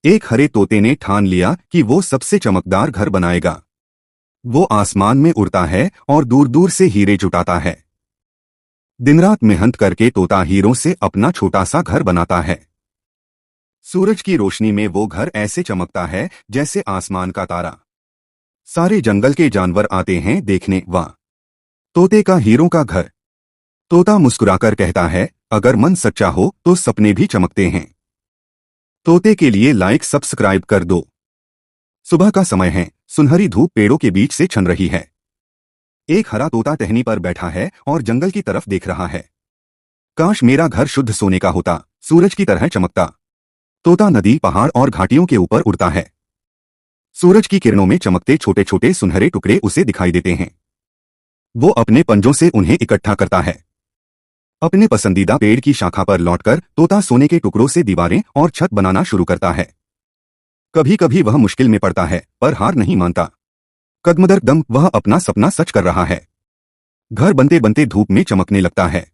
एक हरे तोते ने ठान लिया कि वो सबसे चमकदार घर बनाएगा। वो आसमान में उड़ता है और दूर दूर से हीरे जुटाता है। दिन रात मेहनत करके तोता हीरों से अपना छोटा सा घर बनाता है। सूरज की रोशनी में वो घर ऐसे चमकता है जैसे आसमान का तारा। सारे जंगल के जानवर आते हैं देखने। वाह, तोते का हीरों का घर। तोता मुस्कुराकर कहता है, अगर मन सच्चा हो तो सपने भी चमकते हैं। तोते के लिए लाइक सब्सक्राइब कर दो। सुबह का समय है, सुनहरी धूप पेड़ों के बीच से छन रही है। एक हरा तोता टहनी पर बैठा है और जंगल की तरफ देख रहा है। काश मेरा घर शुद्ध सोने का होता, सूरज की तरह चमकता। तोता नदी, पहाड़ और घाटियों के ऊपर उड़ता है। सूरज की किरणों में चमकते छोटे छोटे सुनहरे टुकड़े उसे दिखाई देते हैं। वो अपने पंजों से उन्हें इकट्ठा करता है। अपने पसंदीदा पेड़ की शाखा पर लौटकर तोता सोने के टुकड़ों से दीवारें और छत बनाना शुरू करता है। कभी कभी वह मुश्किल में पड़ता है, पर हार नहीं मानता। कदम दर कदम वह अपना सपना सच कर रहा है। घर बनते बनते धूप में चमकने लगता है।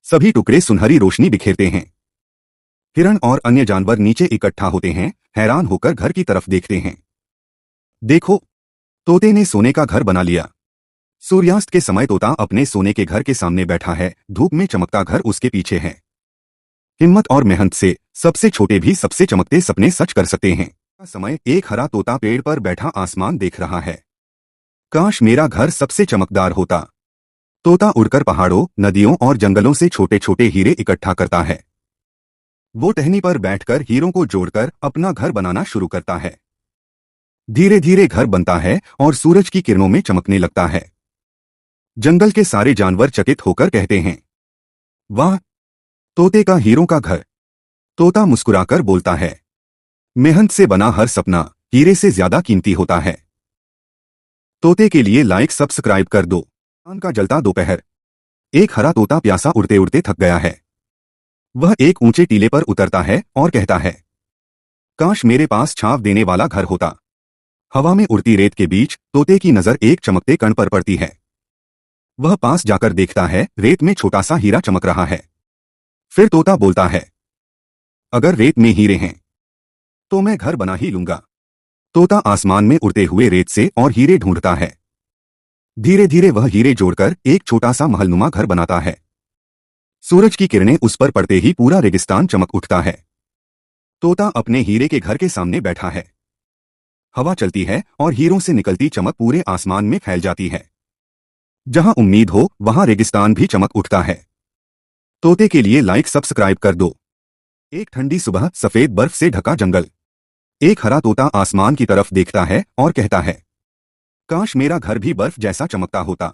सभी टुकड़े सुनहरी रोशनी बिखेरते हैं। हिरण और अन्य जानवर नीचे इकट्ठा होते हैं, हैरान होकर घर की तरफ देखते हैं। देखो, तोते ने सोने का घर बना लिया। सूर्यास्त के समय तोता अपने सोने के घर के सामने बैठा है। धूप में चमकता घर उसके पीछे है। हिम्मत और मेहनत से सबसे छोटे भी सबसे चमकते सपने सच कर सकते हैं। समय एक हरा तोता पेड़ पर बैठा आसमान देख रहा है। काश मेरा घर सबसे चमकदार होता। तोता उड़कर पहाड़ों, नदियों और जंगलों से छोटे छोटे हीरे इकट्ठा करता है। वो टहनी पर बैठकर हीरों को जोड़कर अपना घर बनाना शुरू करता है। धीरे धीरे घर बनता है और सूरज की किरणों में चमकने लगता है। जंगल के सारे जानवर चकित होकर कहते हैं, वाह, तोते का हीरों का घर। तोता मुस्कुराकर बोलता है, मेहनत से बना हर सपना हीरे से ज्यादा कीमती होता है। तोते के लिए लाइक सब्सक्राइब कर दो। चांद का जलता दोपहर। एक हरा तोता प्यासा उड़ते उड़ते थक गया है। वह एक ऊंचे टीले पर उतरता है और कहता है, काश मेरे पास छांव देने वाला घर होता। हवा में उड़ती रेत के बीच तोते की नजर एक चमकते कण पर पड़ती है। वह पास जाकर देखता है, रेत में छोटा सा हीरा चमक रहा है। फिर तोता बोलता है, अगर रेत में हीरे हैं तो मैं घर बना ही लूंगा। तोता आसमान में उड़ते हुए रेत से और हीरे ढूंढता है। धीरे धीरे वह हीरे जोड़कर एक छोटा सा महलनुमा घर बनाता है। सूरज की किरणें उस पर पड़ते ही पूरा रेगिस्तान चमक उठता है। तोता अपने हीरे के घर के सामने बैठा है। हवा चलती है और हीरों से निकलती चमक पूरे आसमान में फैल जाती है। जहां उम्मीद हो वहां रेगिस्तान भी चमक उठता है। तोते के लिए लाइक सब्सक्राइब कर दो। एक ठंडी सुबह, सफेद बर्फ से ढका जंगल। एक हरा तोता आसमान की तरफ देखता है और कहता है, काश मेरा घर भी बर्फ जैसा चमकता होता।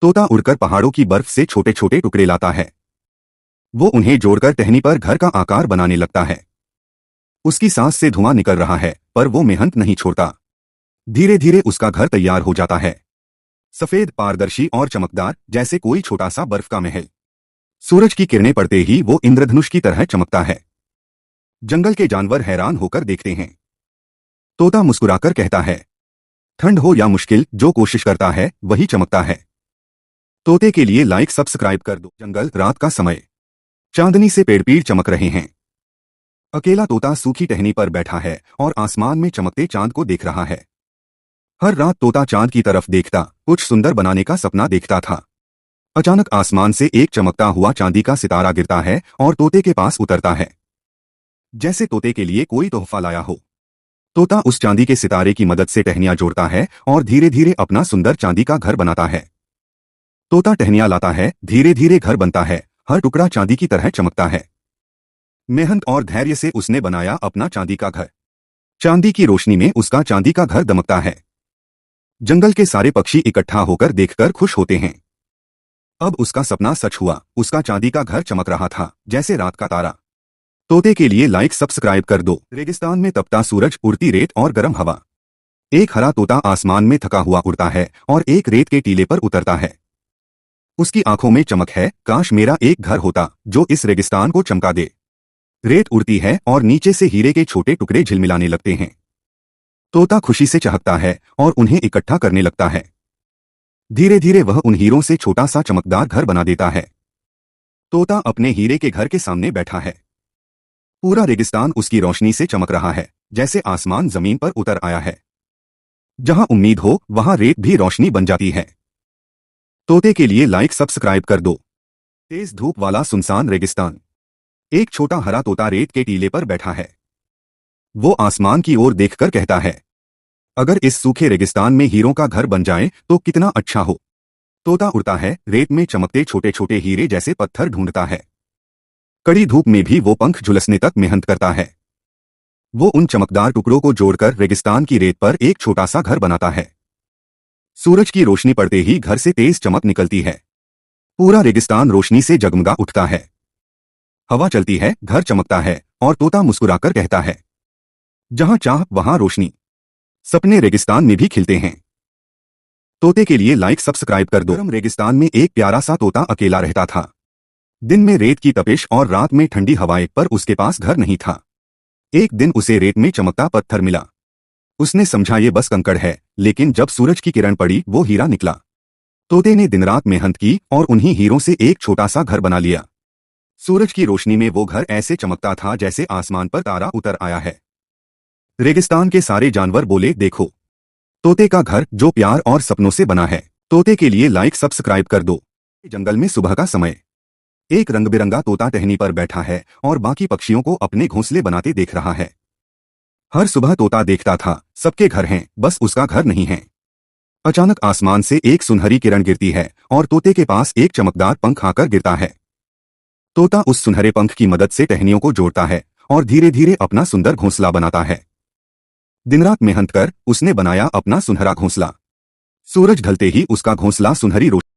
तोता उड़कर पहाड़ों की बर्फ से छोटे छोटे टुकड़े लाता है। वो उन्हें जोड़कर टहनी पर घर का आकार बनाने लगता है। उसकी सांस से धुआं निकल रहा है, पर वो मेहनत नहीं छोड़ता। धीरे धीरे उसका घर तैयार हो जाता है। सफेद, पारदर्शी और चमकदार, जैसे कोई छोटा सा बर्फ का महल। सूरज की किरणें पड़ते ही वो इंद्रधनुष की तरह चमकता है। जंगल के जानवर हैरान होकर देखते हैं। तोता मुस्कुराकर कहता है, ठंड हो या मुश्किल, जो कोशिश करता है वही चमकता है। तोते के लिए लाइक सब्सक्राइब कर दो। जंगल, रात का समय। चांदनी से पेड़ पीड़ चमक रहे हैं। अकेला तोता सूखी टहनी पर बैठा है और आसमान में चमकते चांद को देख रहा है। हर रात तोता चांद की तरफ देखता, कुछ सुंदर बनाने का सपना देखता था। अचानक आसमान से एक चमकता हुआ चांदी का सितारा गिरता है और तोते के पास उतरता है, जैसे तोते के लिए कोई तोहफा लाया हो। तोता उस चांदी के सितारे की मदद से टहनियां जोड़ता है और धीरे धीरे अपना सुंदर चांदी का घर बनाता है। तोता टहनियां लाता है, धीरे धीरे घर बनता है। हर टुकड़ा चांदी की तरह चमकता है। मेहनत और धैर्य से उसने बनाया अपना चांदी का घर। चांदी की रोशनी में उसका चांदी का घर दमकता है। जंगल के सारे पक्षी इकट्ठा होकर देखकर खुश होते हैं। अब उसका सपना सच हुआ। उसका चांदी का घर चमक रहा था जैसे रात का तारा। तोते के लिए लाइक सब्सक्राइब कर दो। रेगिस्तान में तपता सूरज, उड़ती रेत और गर्म हवा। एक हरा तोता आसमान में थका हुआ उड़ता है और एक रेत के टीले पर उतरता है। उसकी आंखों में चमक है, काश मेरा एक घर होता जो इस रेगिस्तान को चमका दे। रेत उड़ती है और नीचे से हीरे के छोटे टुकड़े झिलमिलाने लगते हैं। तोता खुशी से चहकता है और उन्हें इकट्ठा करने लगता है। धीरे धीरे वह उन हीरों से छोटा सा चमकदार घर बना देता है। तोता अपने हीरे के घर के सामने बैठा है। पूरा रेगिस्तान उसकी रोशनी से चमक रहा है, जैसे आसमान जमीन पर उतर आया है। जहां उम्मीद हो वहां रेत भी रोशनी बन जाती है। तोते के लिए लाइक सब्सक्राइब कर दो। तेज धूप वाला सुनसान रेगिस्तान। एक छोटा हरा तोता रेत के टीले पर बैठा है। वो आसमान की ओर देखकर कहता है, अगर इस सूखे रेगिस्तान में हीरों का घर बन जाए तो कितना अच्छा हो। तोता उड़ता है, रेत में चमकते छोटे छोटे हीरे जैसे पत्थर ढूंढता है। कड़ी धूप में भी वो पंख झुलसने तक मेहनत करता है। वो उन चमकदार टुकड़ों को जोड़कर रेगिस्तान की रेत पर एक छोटा सा घर बनाता है। सूरज की रोशनी पड़ते ही घर से तेज चमक निकलती है। पूरा रेगिस्तान रोशनी से जगमगा उठता है। हवा चलती है, घर चमकता है और तोता मुस्कुराकर कहता है, जहां चाह वहां रोशनी। सपने रेगिस्तान में भी खिलते हैं। तोते के लिए लाइक सब्सक्राइब कर दो। गर्म रेगिस्तान में एक प्यारा सा तोता अकेला रहता था। दिन में रेत की तपिश और रात में ठंडी हवाएं, पर उसके पास घर नहीं था। एक दिन उसे रेत में चमकता पत्थर मिला। उसने समझा ये बस कंकड़ है, लेकिन जब सूरज की किरण पड़ी वो हीरा निकला। तोते ने दिन रात मेहनत की और उन्हीं हीरों से एक छोटा सा घर बना लिया। सूरज की रोशनी में वो घर ऐसे चमकता था जैसे आसमान पर तारा उतर आया है। रेगिस्तान के सारे जानवर बोले, देखो तोते का घर जो प्यार और सपनों से बना है। तोते के लिए लाइक सब्सक्राइब कर दो। जंगल में सुबह का समय। एक रंग-बिरंगा तोता टहनी पर बैठा है और बाकी पक्षियों को अपने घोंसले बनाते देख रहा है। हर सुबह तोता देखता था, सबके घर हैं, बस उसका घर नहीं है। अचानक आसमान से एक सुनहरी किरण गिरती है और तोते के पास एक चमकदार पंख आकर गिरता है। तोता उस सुनहरे पंख की मदद से टहनियों को जोड़ता है और धीरे धीरे अपना सुंदर घोंसला बनाता है। दिन रात मेहनत कर उसने बनाया अपना सुनहरा घोंसला। सूरज ढलते ही उसका घोंसला सुनहरी रोशनी